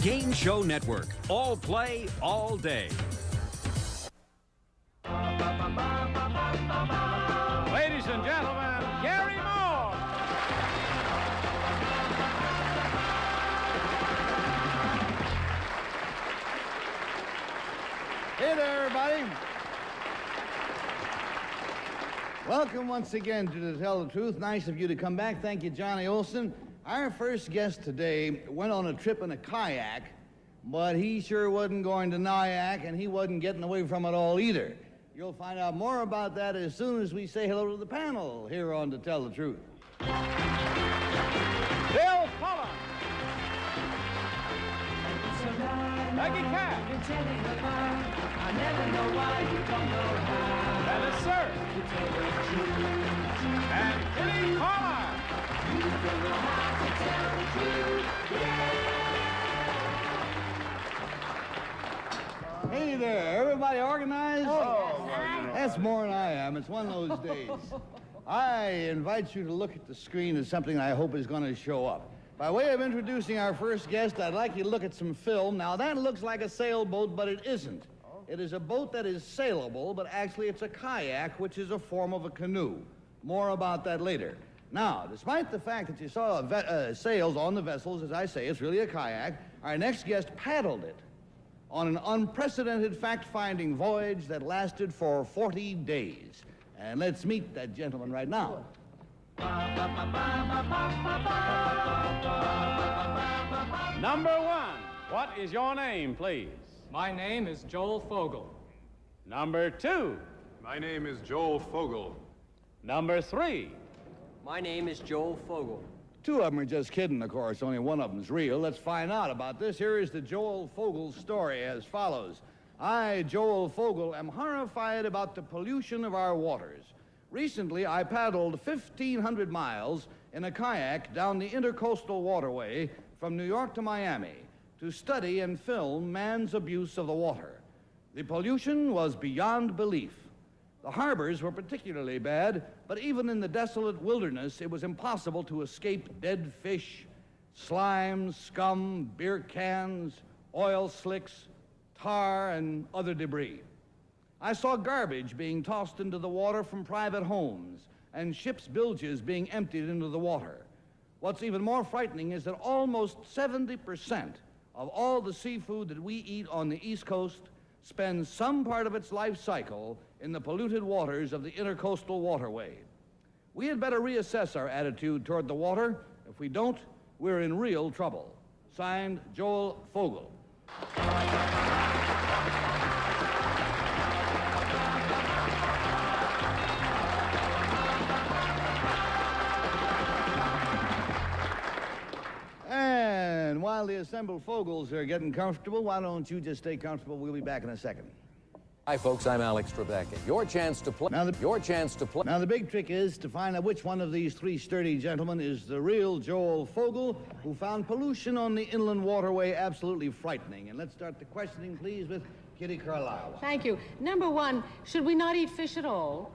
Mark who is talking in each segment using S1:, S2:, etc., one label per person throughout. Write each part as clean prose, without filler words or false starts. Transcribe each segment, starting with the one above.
S1: Game Show Network. All play, all day.
S2: Ladies and gentlemen, Garry Moore.
S3: Hey there, everybody. Welcome once again to Tell the Truth. Nice of you to come back. Thank you, Johnny Olson. Our first guest today went on a trip in a kayak, but he sure wasn't going to Nyack, and he wasn't getting away from it all either. You'll find out more about that as soon as we say hello to the panel here on To Tell the Truth.
S2: Bill Cullen. Peggy Bennett Cerf. And Carlisle.
S3: Hey there, everybody organized?
S4: Oh,
S3: That's more than I am. It's one of those days. I invite you to look at the screen at something I hope is going to show up. By way of introducing our first guest, I'd like you to look at some film. Now, that looks like a sailboat, but it isn't. It is a boat that is sailable, but actually it's a kayak, which is a form of a canoe. More about that later. Now, despite the fact that you saw sails on the vessels, as I say, it's really a kayak, our next guest paddled it on an unprecedented fact-finding voyage that lasted for 40 days. And let's meet that gentleman right now.
S2: Number one, what is your name, please?
S5: My name is Joel Fogel.
S2: Number two.
S6: My name is Joel Fogel.
S2: Number three.
S7: My name is Joel Fogel.
S3: Two of them are just kidding, of course. Only one of them's real. Let's find out about this. Here is the Joel Fogel story as follows. I, Joel Fogel, am horrified about the pollution of our waters. Recently, I paddled 1,500 miles in a kayak down the intercoastal waterway from New York to Miami to study and film man's abuse of the water. The pollution was beyond belief. The harbors were particularly bad, but even in the desolate wilderness, it was impossible to escape dead fish, slime, scum, beer cans, oil slicks, tar, and other debris. I saw garbage being tossed into the water from private homes and ships' bilges being emptied into the water. What's even more frightening is that almost 70% of all the seafood that we eat on the East Coast spends some part of its life cycle in the polluted waters of the intercoastal waterway. We had better reassess our attitude toward the water. If we don't, we're in real trouble. Signed, Joel Fogel. And while the assembled Fogels are getting comfortable, why don't you just stay comfortable? We'll be back in a second.
S8: Hi, folks. I'm Alex Trebek. Your chance to play. Now, the
S3: big trick is to find out which one of these three sturdy gentlemen is the real Joel Fogel, who found pollution on the inland waterway absolutely frightening. And let's start the questioning, please, with Kitty Carlisle.
S4: Thank you. Number one, should we not eat fish at all?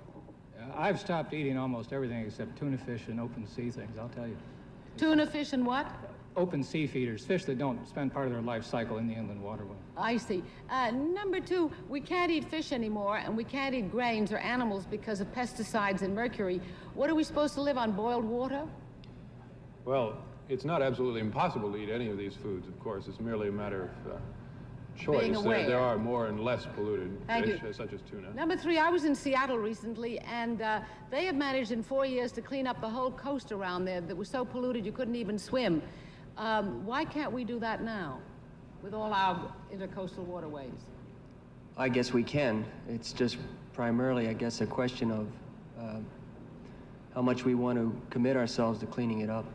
S5: I've stopped eating almost everything except tuna fish and open sea things, I'll tell you.
S4: Tuna fish and what?
S5: Open sea feeders, fish that don't spend part of their life cycle in the inland waterway.
S4: I see. Number two, we can't eat fish anymore, and we can't eat grains or animals because of pesticides and mercury. What are we supposed to live on, boiled water?
S6: Well, it's not absolutely impossible to eat any of these foods, of course. It's merely a matter of choice.
S4: Being aware.
S6: There are more and less polluted
S4: Thank
S6: fish,
S4: you.
S6: such as tuna.
S4: Number three, I was in Seattle recently, and they have managed in 4 years to clean up the whole coast around there that was so polluted you couldn't even swim. Why can't we do that now with all our intercoastal waterways?
S7: I guess we can. It's just primarily, I guess, a question of how much we want to commit ourselves to cleaning it up.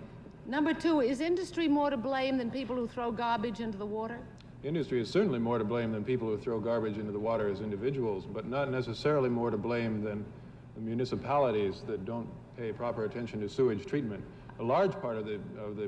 S4: Number two, is industry more to blame than people who throw garbage into the water?
S6: Industry is certainly more to blame than people who throw garbage into the water as individuals, but not necessarily more to blame than the municipalities that don't pay proper attention to sewage treatment. A large part of the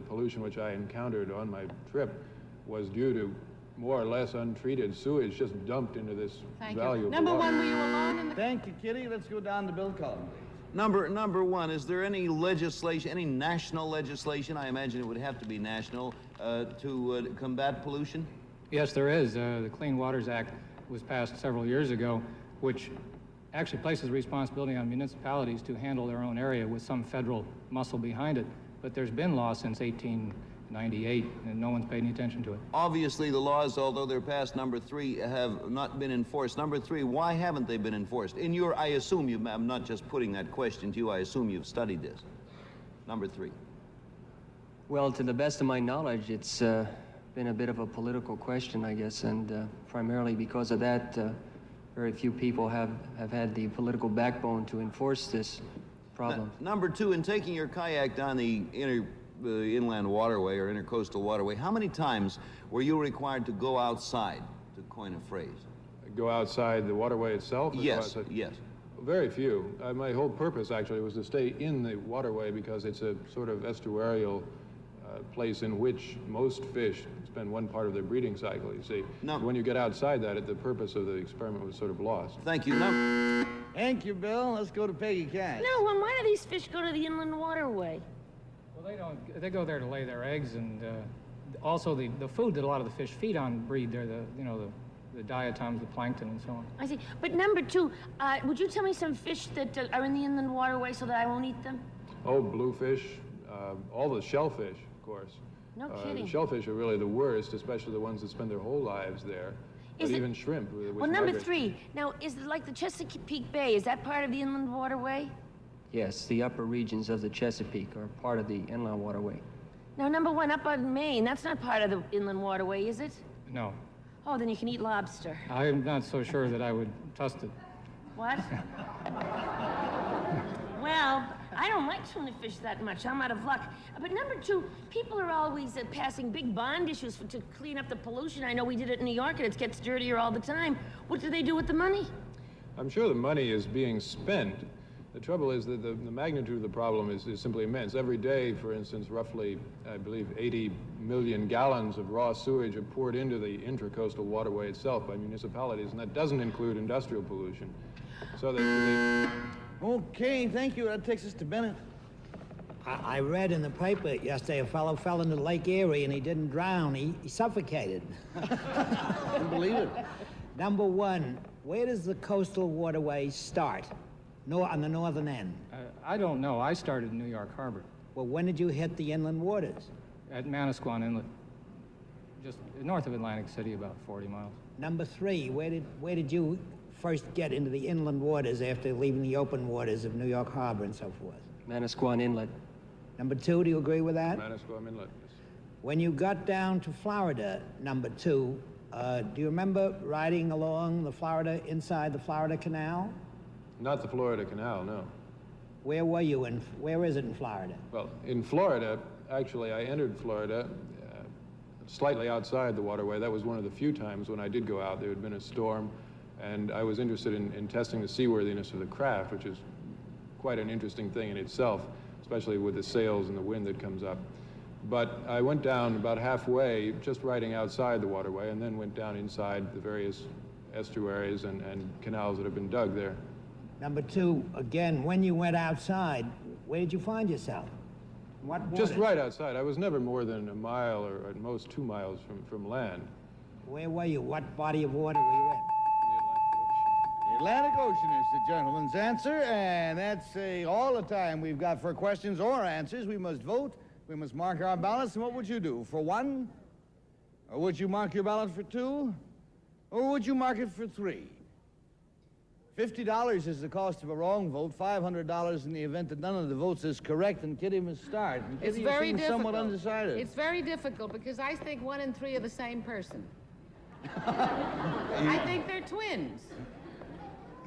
S6: pollution which I encountered on my trip was due to more or less untreated sewage just dumped into this valuable
S4: Number
S6: water.
S4: one, were you alone in the...
S3: Thank you, Kitty. Let's go down to Bill Cullen, please.
S9: Number one, is there any legislation, any national legislation, I imagine it would have to be national, to combat pollution?
S5: Yes, there is. The Clean Waters Act was passed several years ago, which actually places responsibility on municipalities to handle their own area with some federal muscle behind it. But there's been law since 1898, and no one's paid any attention to it.
S9: Obviously, the laws, although they're passed, number three, have not been enforced. Number three, why haven't they been enforced? In your, I assume you, I'm not just putting that question to you, I assume you've studied this. Number three.
S7: Well, to the best of my knowledge, it's been a bit of a political question, I guess, and primarily because of that, very few people have had the political backbone to enforce this problem.
S9: Number two, in taking your kayak down the inland waterway or intercoastal waterway, how many times were you required to go outside, to coin a phrase?
S6: Go outside the waterway itself?
S9: Yes, yes.
S6: Very few. My whole purpose, actually, was to stay in the waterway because it's a sort of estuarial place in which most fish spend one part of their breeding cycle, you see. No. When you get outside that, the purpose of the experiment was sort of lost.
S9: Thank you.
S3: Thank you, Bill. Let's go to Peggy Cash.
S10: No, and why do these fish go to the inland waterway?
S5: Well, they don't. They go there to lay their eggs, and also the food that a lot of the fish feed on breed there. The diatoms, the plankton, and so on.
S10: I see. But number two, would you tell me some fish that are in the inland waterway so that I won't eat them?
S6: Oh, bluefish, all the shellfish, of course.
S10: No kidding.
S6: The shellfish are really the worst, especially the ones that spend their whole lives there. But even shrimp.
S10: Well, number three, now, is it like the Chesapeake Bay, is that part of the inland waterway?
S7: Yes, the upper regions of the Chesapeake are part of the inland waterway.
S10: Now, number one, up on Maine, that's not part of the inland waterway, is it?
S5: No.
S10: Oh, then you can eat lobster.
S5: I'm not so sure that I would trust it.
S10: What? Well, I don't like tuna fish that much. I'm out of luck. But number two, people are always passing big bond issues to clean up the pollution. I know we did it in New York, and it gets dirtier all the time. What do they do with the money?
S6: I'm sure the money is being spent. The trouble is that the magnitude of the problem is simply immense. Every day, for instance, roughly, I believe, 80 million gallons of raw sewage are poured into the intracoastal waterway itself by municipalities, and that doesn't include industrial pollution. So
S3: Okay, thank you. That takes us to Bennett.
S11: I read in the paper yesterday a fellow fell into Lake Erie and he didn't drown. He suffocated.
S3: I believe it.
S11: Number one, where does the coastal waterway start? On the northern end?
S5: I don't know. I started in New York Harbor.
S11: Well, when did you hit the inland waters?
S5: At Manasquan Inlet, just north of Atlantic City, about 40 miles.
S11: Number three, where did you first get into the inland waters after leaving the open waters of New York Harbor and so forth?
S7: Manasquan Inlet.
S11: Number two, do you agree with that?
S6: Manasquan Inlet, yes.
S11: When you got down to Florida, number two, do you remember riding along inside the Florida Canal?
S6: Not the Florida Canal, no.
S11: Where were you where is it in Florida?
S6: Well, in Florida, actually, I entered Florida slightly outside the waterway. That was one of the few times when I did go out. There had been a storm, and I was interested in testing the seaworthiness of the craft, which is quite an interesting thing in itself, especially with the sails and the wind that comes up. But I went down about halfway, just riding outside the waterway, and then went down inside the various estuaries and canals that have been dug there.
S11: Number two, again, when you went outside, where did you find yourself? What waters?
S6: Just right outside. I was never more than a mile or at most 2 miles from land.
S11: Where were you? What body of water were you in?
S3: The Atlantic Ocean is the gentleman's answer, and that's all the time we've got for questions or answers. We must vote. We must mark our ballots. And what would you do? For one? Or would you mark your ballot for two? Or would you mark it for three? $50 is the cost of a wrong vote, $500 in the event that none of the votes is correct, and Kitty must start. And Kitty,
S4: It's very
S3: you seem
S4: difficult.
S3: somewhat undecided.
S4: It's very difficult because I think 1 and 3 are the same person. I think they're twins.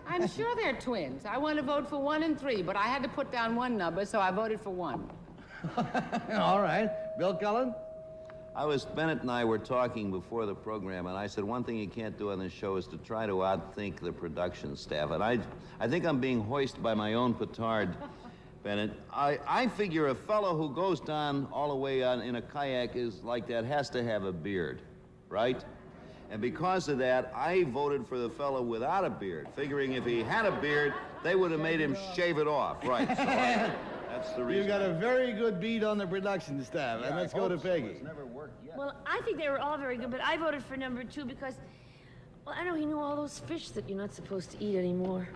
S4: I'm sure they're twins. I want to vote for 1 and 3, but I had to put down one number, so I voted for 1.
S3: All right. Bill Cullen?
S9: Bennett and I were talking before the program, and I said one thing you can't do on this show is to try to outthink the production staff. And I think I'm being hoisted by my own petard, Bennett. I figure a fellow who goes down all the way on in a kayak is like that has to have a beard, right? And because of that, I voted for the fellow without a beard, figuring if he had a beard, They would have made him shave it off, right? So that's the reason.
S3: You got a very good beat on the production staff, and let's go to Peggy.
S9: It's never worked yet.
S10: Well, I think they were all very good, but I voted for number 2 because, well, I know he knew all those fish that you're not supposed to eat anymore.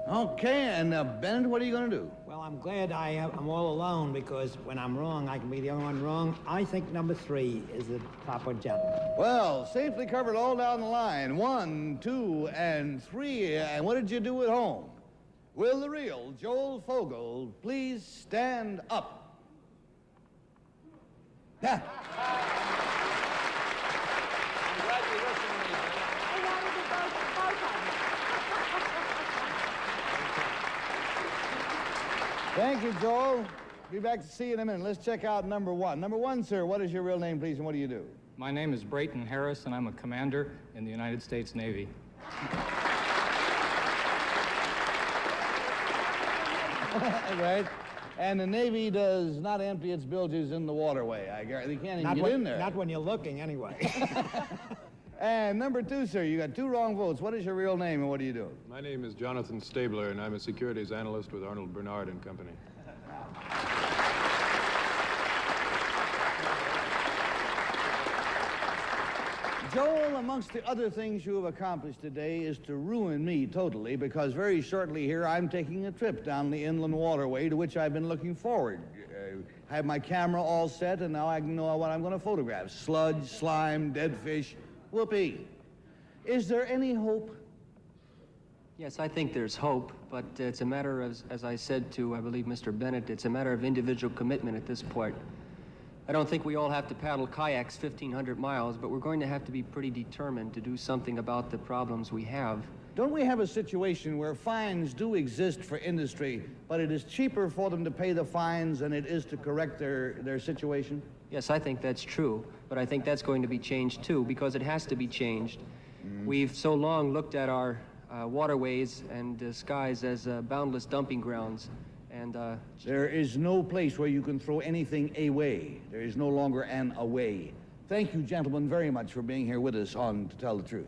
S3: Okay, and Bennett, what are you going to do?
S11: Well, I'm glad I'm all alone, because when I'm wrong, I can be the only one wrong. I think number 3 is the proper gentleman.
S3: Well, safely covered all down the line. 1, 2, and 3. And what did you do at home? Will the real Joel Fogel please stand up? Yeah. Thank you, Joel. Be back to see you in a minute. Let's check out number 1. Number 1, sir, what is your real name, please, and what do you do?
S5: My name is Brayton Harris, and I'm a commander in the United States Navy.
S3: Right. And the Navy does not empty its bilges in the waterway. I guarantee you can't even get in there.
S11: Not when you're looking, anyway.
S3: And number 2, sir, you got 2 wrong votes. What is your real name and what do you do?
S6: My name is Jonathan Stabler, and I'm a securities analyst with Arnold Bernard and Company.
S3: Joel, amongst the other things you have accomplished today is to ruin me totally, because very shortly here I'm taking a trip down the inland waterway to which I've been looking forward. I have my camera all set, and now I know what I'm going to photograph. Sludge, slime, dead fish. Whoopee. Is there any hope?
S7: Yes, I think there's hope, but it's a matter of, as I said to, I believe, Mr. Bennett, it's a matter of individual commitment at this point. I don't think we all have to paddle kayaks 1,500 miles, but we're going to have to be pretty determined to do something about the problems we have.
S3: Don't we have a situation where fines do exist for industry, but it is cheaper for them to pay the fines than it is to correct their situation?
S7: Yes, I think that's true, but I think that's going to be changed too, because it has to be changed. We've so long looked at our waterways and skies as boundless dumping grounds, and
S3: there is no place where you can throw anything away. There is no longer an away. Thank you, gentlemen, very much for being here with us on To Tell the Truth.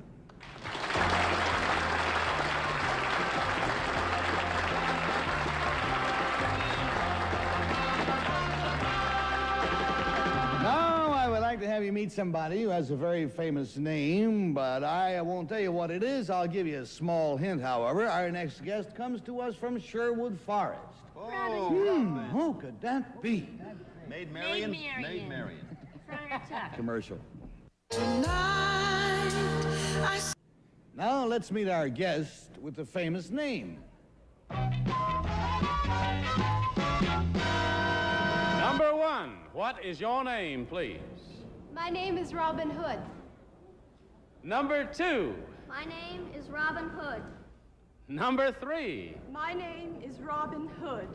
S3: To have you meet somebody who has a very famous name, but I won't tell you what it is. I'll give you a small hint, however. Our next guest comes to us from Sherwood Forest.
S9: Oh,
S3: who could that be?
S9: Maid Marian?
S10: Maid Marian. Friar Tuck.
S3: Commercial. Now let's meet our guest with the famous name.
S2: Number 1, what is your name, please?
S12: My name is Robin Hood.
S2: Number 2.
S12: My name is Robin Hood.
S2: Number 3.
S12: My name is Robin Hood.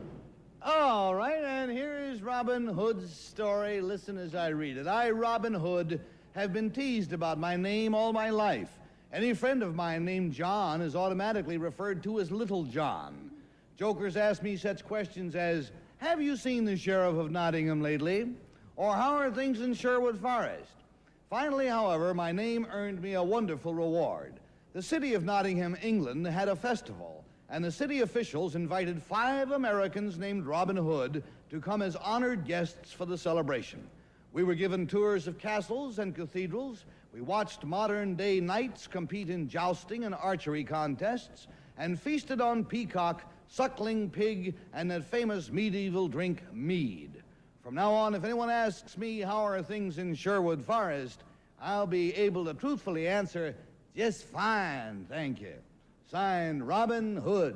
S3: All right, and here is Robin Hood's story. Listen as I read it. I, Robin Hood, have been teased about my name all my life. Any friend of mine named John is automatically referred to as Little John. Jokers ask me such questions as, have you seen the Sheriff of Nottingham lately? Or how are things in Sherwood Forest? Finally, however, my name earned me a wonderful reward. The city of Nottingham, England, had a festival, and the city officials invited 5 Americans named Robin Hood to come as honored guests for the celebration. We were given tours of castles and cathedrals. We watched modern-day knights compete in jousting and archery contests, and feasted on peacock, suckling pig, and that famous medieval drink, mead. From now on, if anyone asks me how are things in Sherwood Forest, I'll be able to truthfully answer, just fine, thank you. Signed, Robin Hood.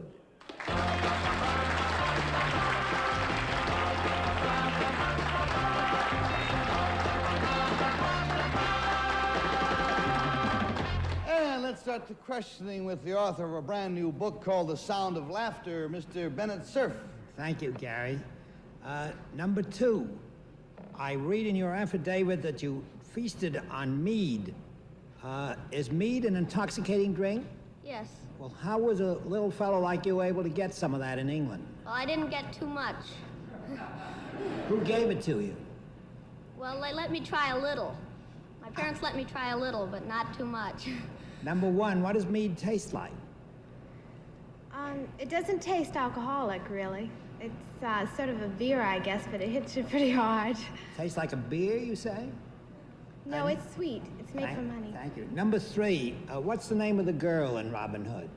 S3: And let's start the questioning with the author of a brand new book called The Sound of Laughter, Mr. Bennett Cerf.
S11: Thank you, Garry. Number 2, I read in your affidavit that you feasted on mead. Is mead an intoxicating drink?
S12: Yes.
S11: Well, how was a little fellow like you able to get some of that in England?
S12: Well, I didn't get too much.
S11: Who gave it to you?
S12: Well, they let me try a little. My parents let me try a little, but not too much.
S11: Number 1, what does mead taste like?
S13: It doesn't taste alcoholic, really. It's sort of a beer, I guess, but it hits you pretty hard.
S11: Tastes like a beer, you say?
S13: No, it's sweet. It's made from honey.
S11: Thank you. Number 3, what's the name of the girl in Robin Hood?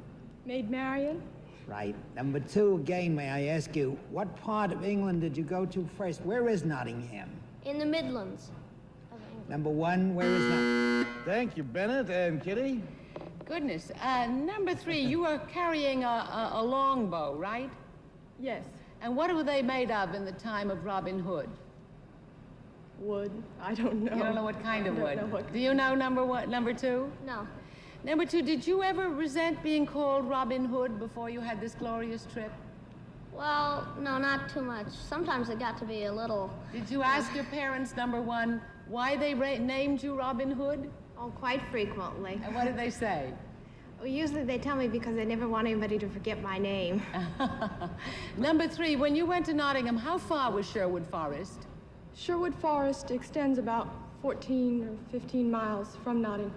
S14: Maid Marian?
S11: Right. Number 2, again, may I ask you, what part of England did you go to first? Where is Nottingham?
S12: In the Midlands.
S11: Number 1, where is Nottingham?
S3: Thank you, Bennett. And Kitty?
S4: Goodness. Number 3, you were carrying a longbow, right?
S14: Yes.
S4: And what were they made of in the time of Robin Hood?
S14: Wood. I don't know.
S4: You don't know what kind of
S14: I
S4: wood?
S14: don't know what...
S4: Do you know number 2?
S12: No.
S4: Number 2, did you ever resent being called Robin Hood before you had this glorious trip?
S12: Well, no, not too much. Sometimes it got to be a little...
S4: Did you ask your parents, number 1, why they named you Robin Hood?
S13: Oh, quite frequently.
S4: And what did they say?
S13: Well, usually they tell me because they never want anybody to forget my name.
S4: Number 3, when you went to Nottingham, how far was Sherwood Forest?
S14: Sherwood Forest extends about 14 or 15 miles from Nottingham.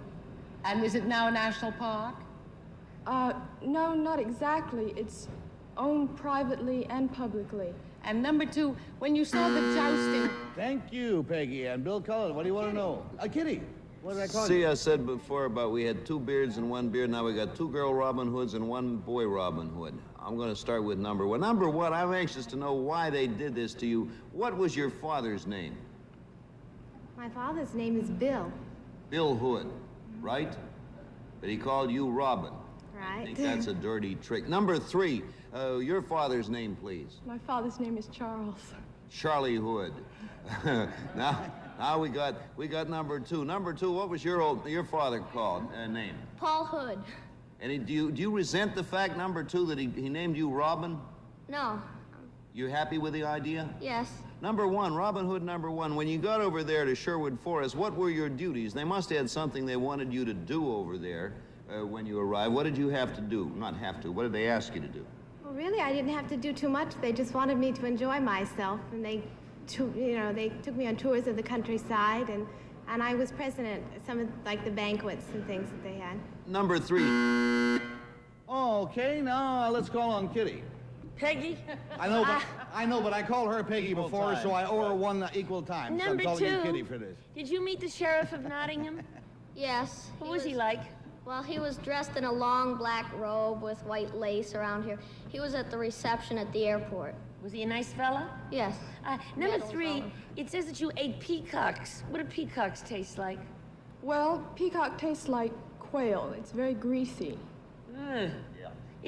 S4: And is it now a national park?
S14: No, not exactly. It's owned privately and publicly.
S4: And number 2, when you saw the jousting...
S3: Thank you, Peggy. And Bill Cullen, what do you want to know? Kitty, what did I call you?
S9: See, I said before about we had 2 beards and 1 beard. Now we got 2 girl Robin Hoods and 1 boy Robin Hood. I'm going to start with number 1. Number 1, I'm anxious to know why they did this to you. What was your father's name?
S13: My father's name is Bill.
S9: Bill Hood, right? But he called you Robin.
S13: Right.
S9: I think that's a dirty trick. Number 3, your father's name, please.
S14: My father's name is Charles.
S9: Charlie Hood. now we got number 2. Number 2, what was your father called name?
S12: Paul Hood.
S9: And do you resent the fact, number 2, that he named you Robin?
S12: No.
S9: You happy with the idea?
S12: Yes.
S9: Number 1, Robin Hood number 1. When you got over there to Sherwood Forest, what were your duties? They must have had something they wanted you to do over there when you arrived. What did you have to do? Not have to. What did they ask you to do?
S13: Well, really, I didn't have to do too much. They just wanted me to enjoy myself, and they took me on tours of the countryside, and I was president at some of, like, the banquets and things that they had.
S9: Number 3.
S3: Okay, now let's call on Kitty.
S10: Peggy?
S3: I know, but I called her Peggy before, so I owe her 1 equal time. So I'm
S10: Number
S3: calling
S10: 2.
S3: you Kitty for this.
S10: Did you meet the sheriff of Nottingham?
S12: Yes.
S10: What was he like?
S12: Well, he was dressed in a long black robe with white lace around here. He was at the reception at the airport.
S10: Was he a nice fella?
S12: Yes.
S10: Number 3, it says that you ate peacocks. What do peacocks taste like?
S14: Well, peacock tastes like quail. It's very greasy.
S10: Ugh.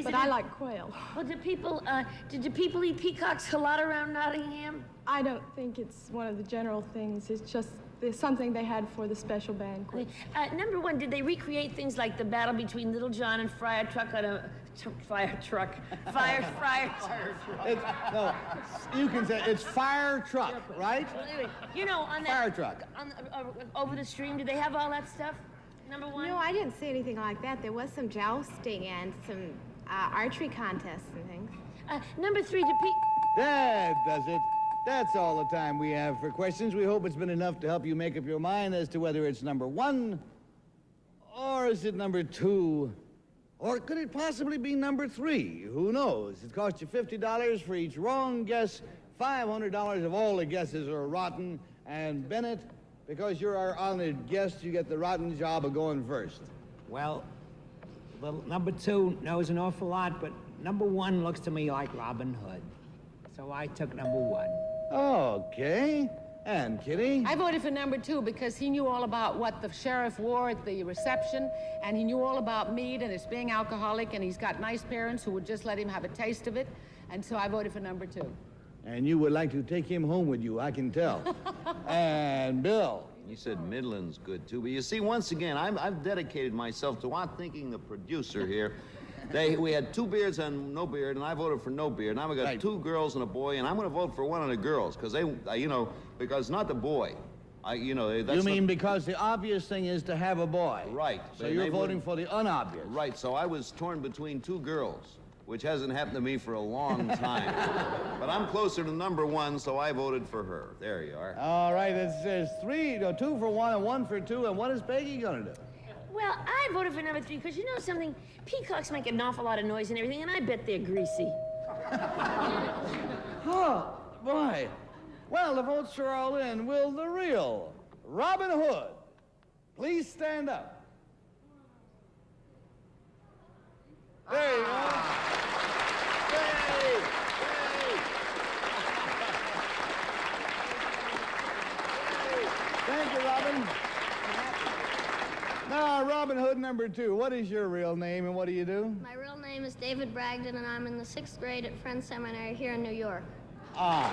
S14: But I like quail.
S10: Well, did the people eat peacocks a lot around Nottingham?
S14: I don't think it's one of the general things. It's just something they had for the special banquet.
S10: Number 1, did they recreate things like the battle between Little John and Friar Truck on a fire truck?
S3: No, you can say it's fire truck, right?
S10: Well, anyway, you know, on that
S3: fire truck.
S10: Over the stream, did they have all that stuff? Number 1.
S13: No, I didn't see anything like that. There was some jousting and some archery contests and things.
S10: Number 3,
S3: That does it. That's all the time we have for questions. We hope it's been enough to help you make up your mind as to whether it's number 1, or is it number 2, or could it possibly be number 3? Who knows? It costs you $50 for each wrong guess, $500 if all the guesses are rotten, and Bennett, because you're our honored guest, you get the rotten job of going first.
S11: Well, number 2 knows an awful lot, but number 1 looks to me like Robin Hood. So I took number 1.
S3: Okay. And Kitty?
S4: I voted for number 2 because he knew all about what the sheriff wore at the reception, and he knew all about mead and it's being alcoholic, and he's got nice parents who would just let him have a taste of it, and so I voted for number 2.
S3: And you would like to take him home with you, I can tell. And Bill?
S9: You said Midland's good, too. But you see, once again, I've dedicated myself to outthinking the producer here. We had 2 beards and no beard, and I voted for no beard. Now we got 2 girls and a boy, and I'm going to vote for one of the girls, because because not the boy. That's
S3: you mean because the obvious thing is to have a boy?
S9: Right.
S3: So you're voting for the unobvious?
S9: Right, so I was torn between 2 girls, which hasn't happened to me for a long time. But I'm closer to number 1, so I voted for her. There you are.
S3: All right, there's 2 for 1 and 1 for 2, and what is Peggy going to do?
S10: Well, I voted for number 3 because you know something? Peacocks make an awful lot of noise and everything, and I bet they're greasy.
S3: Huh, boy. Well, the votes are all in. Will the real Robin Hood please stand up? There you go. Yay! Yay! Thank you, Robin. Now, Robin Hood number 2, what is your real name and what do you do?
S12: My real name is David Bragdon, and I'm in the 6th grade at Friends Seminary here in New York.
S3: Ah.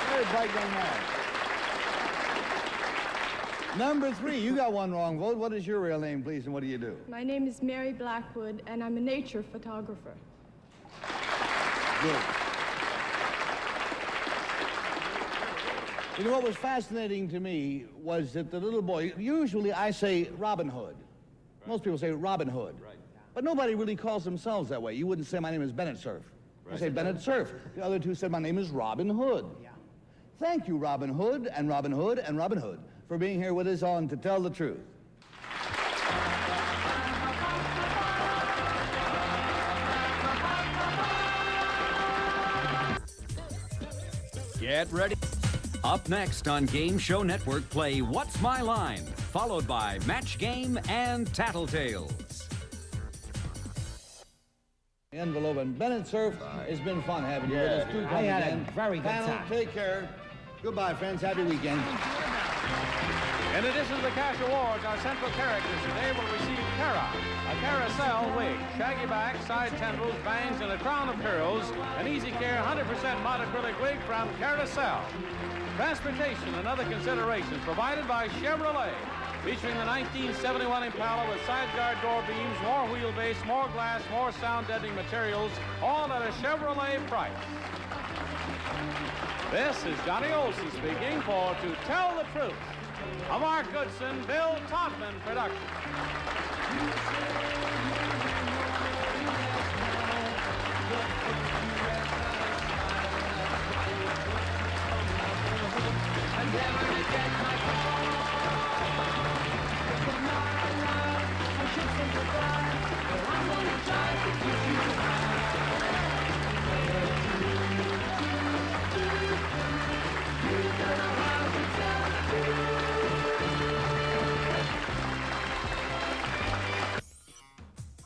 S3: Very bright young man. Number 3, you got one wrong vote. What is your real name, please, and what do you do?
S14: My name is Mary Blackwood, and I'm a nature photographer.
S3: Good. You know, what was fascinating to me was that the little boy, usually I say Robin Hood. Right. Most people say Robin Hood. Right. But nobody really calls themselves that way. You wouldn't say my name is Bennett Cerf. Right. You say Bennett Cerf. The other two said my name is Robin Hood. Yeah. Thank you, Robin Hood and Robin Hood and Robin Hood, for being here with us on To Tell the Truth.
S1: Get ready. Up next on Game Show Network, play What's My Line, followed by Match Game and Tattletales.
S3: Envelope and Bennett Cerf, it's been fun having you with us. Do come
S11: I had
S3: again.
S11: a very good
S3: Panel,
S11: time.
S3: take care. Goodbye, friends. Happy weekend.
S2: In addition to the cash awards, our central characters today will receive Cara, a carousel wig, shaggy back, side tendrils, bangs, and a crown of curls, an easy care 100% monocrylic wig from Carousel. Transportation and other considerations provided by Chevrolet, featuring the 1971 Impala with side guard door beams, more wheelbase, more glass, more sound-deadening materials, all at a Chevrolet price. This is Johnny Olson speaking for To Tell the Truth, a Mark Goodson, Bill Todman production.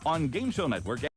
S15: On Game Show Network.